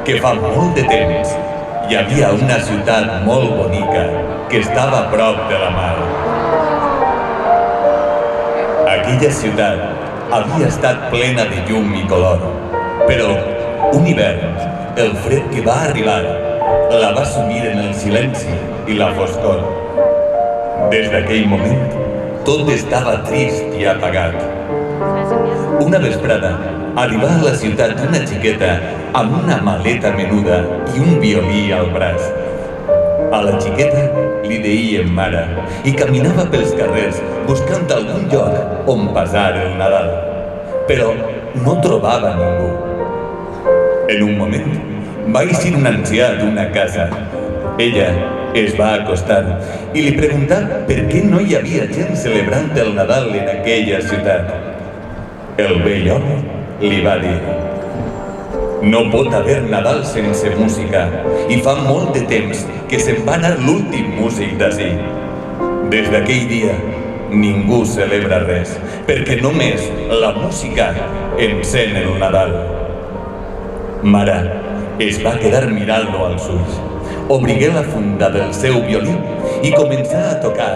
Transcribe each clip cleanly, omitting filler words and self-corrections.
que fa molt de temps hi havia una ciutat molt bonica que estava a prop de la mar. Aquella ciutat havia estat plena de llum i color, però un hivern, el fred que va arribar, la va sumir en el silenci i la foscor. Des d'aquell moment, tot estava trist i apagat. Una vesprada, arribà a la ciutat una xiqueta amb una maleta menuda i un violí al braç. A la xiqueta li deien Mara i caminava pels carrers buscant algun lloc on passar el Nadal, però no trobava ningú. En un moment, va eixir un ancià d'una casa. Ella es va acostar i li preguntà per què no hi havia gent celebrant el Nadal en aquella ciutat. El vell home li va dir: no pot haver Nadal sense música i fa molt de temps que se'n va anar l'últim músic d'ací. Des d'aquell dia ningú celebra res perquè només la música encén el Nadal. Mara es va quedar mirant-lo als ulls, obrigué la funda del seu violí i començà a tocar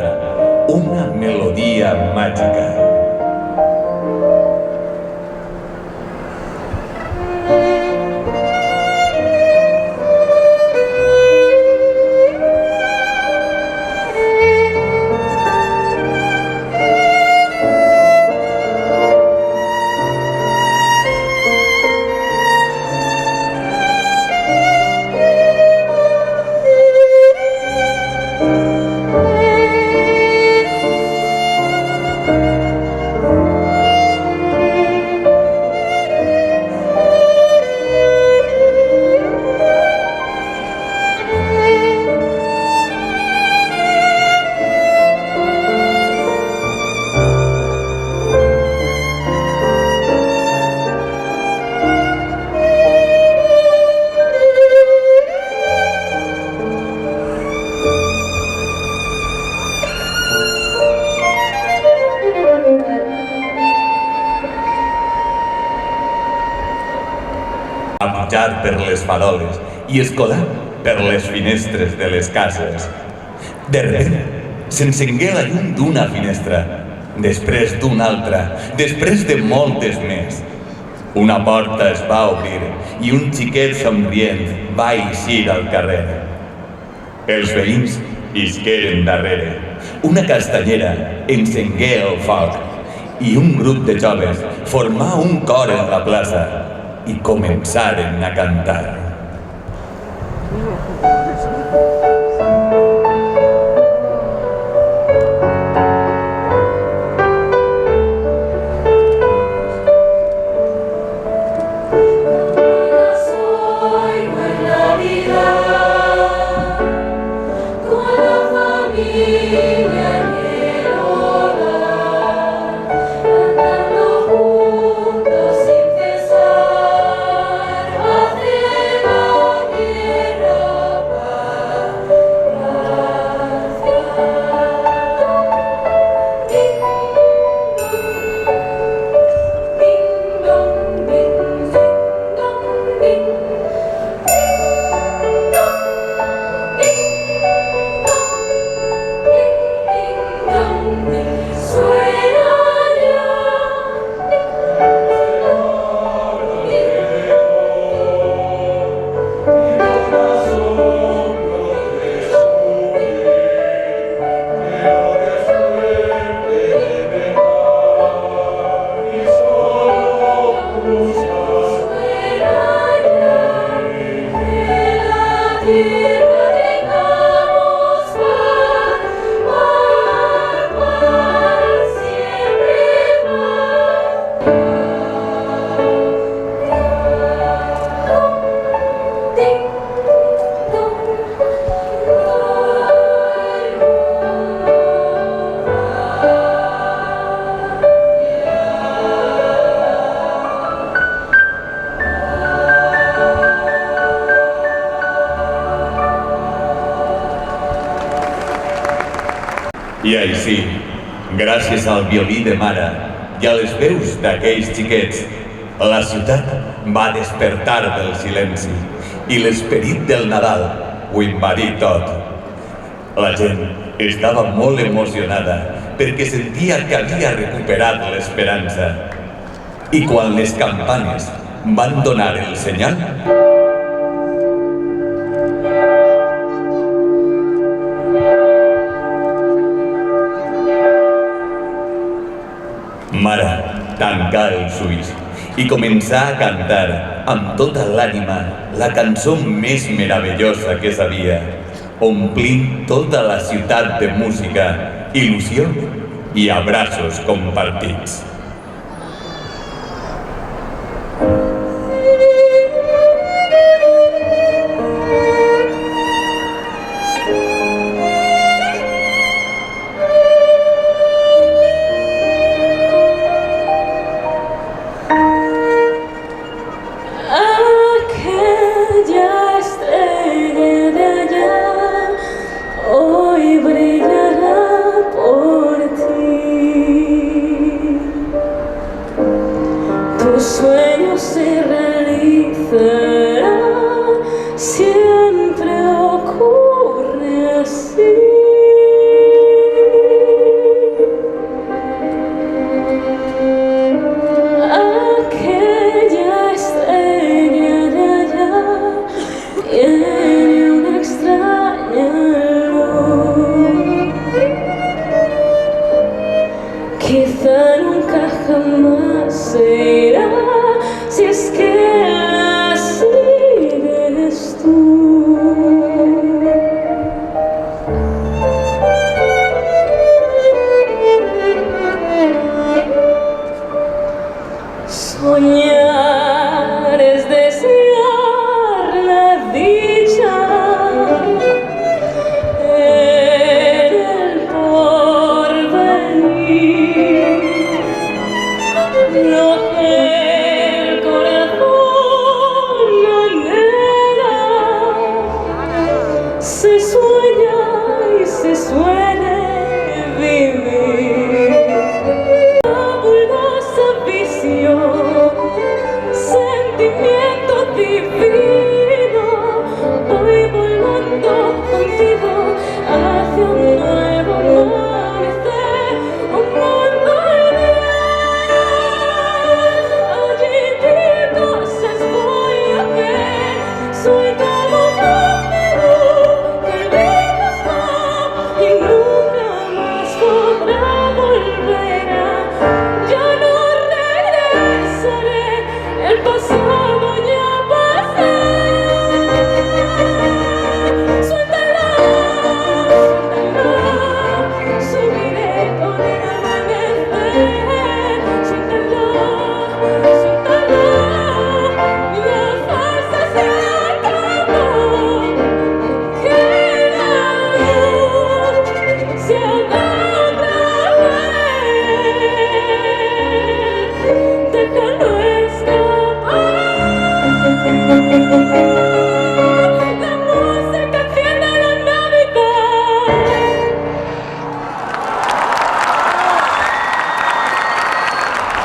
una melodia màgica. A pujar per les faroles i escolar per les finestres de les cases. De repente, s'encengué la llum d'una finestra, després d'una altra, després de moltes més. Una porta es va obrir i un xiquet somrient va eixir al carrer. Els veïns isqueren darrere. Una castanyera encengué el foc i un grup de joves formà un cor en la plaça i començaren a cantar. I així, gràcies al violí de Mara i a les veus d'aquells xiquets, la ciutat va despertar del silenci i l'esperit del Nadal ho invadir tot. La gent estava molt emocionada perquè sentia que havia recuperat l'esperança. I quan les campanes van donar el senyal, Mare tancà els ulls i començà a cantar amb tota l'ànima la cançó més meravellosa que sabia, omplint tota la ciutat de música, il·lusió i abraços compartits.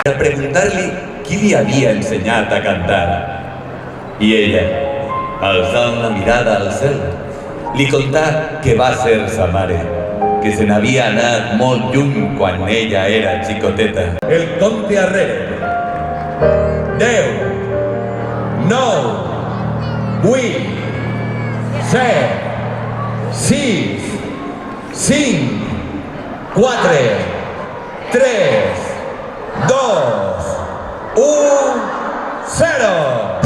Per preguntar-li qui li havia ensenyat a cantar. I ella, alçant la mirada al cel, li contà que va ser sa mare, que se n'havia anat molt lluny quan ella era xicoteta. El compte arrere. 10, 9, 8, 7, 6, 5, 4, 3, 2, 1, 0.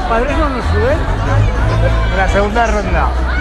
padres no nos suben en la segunda ronda.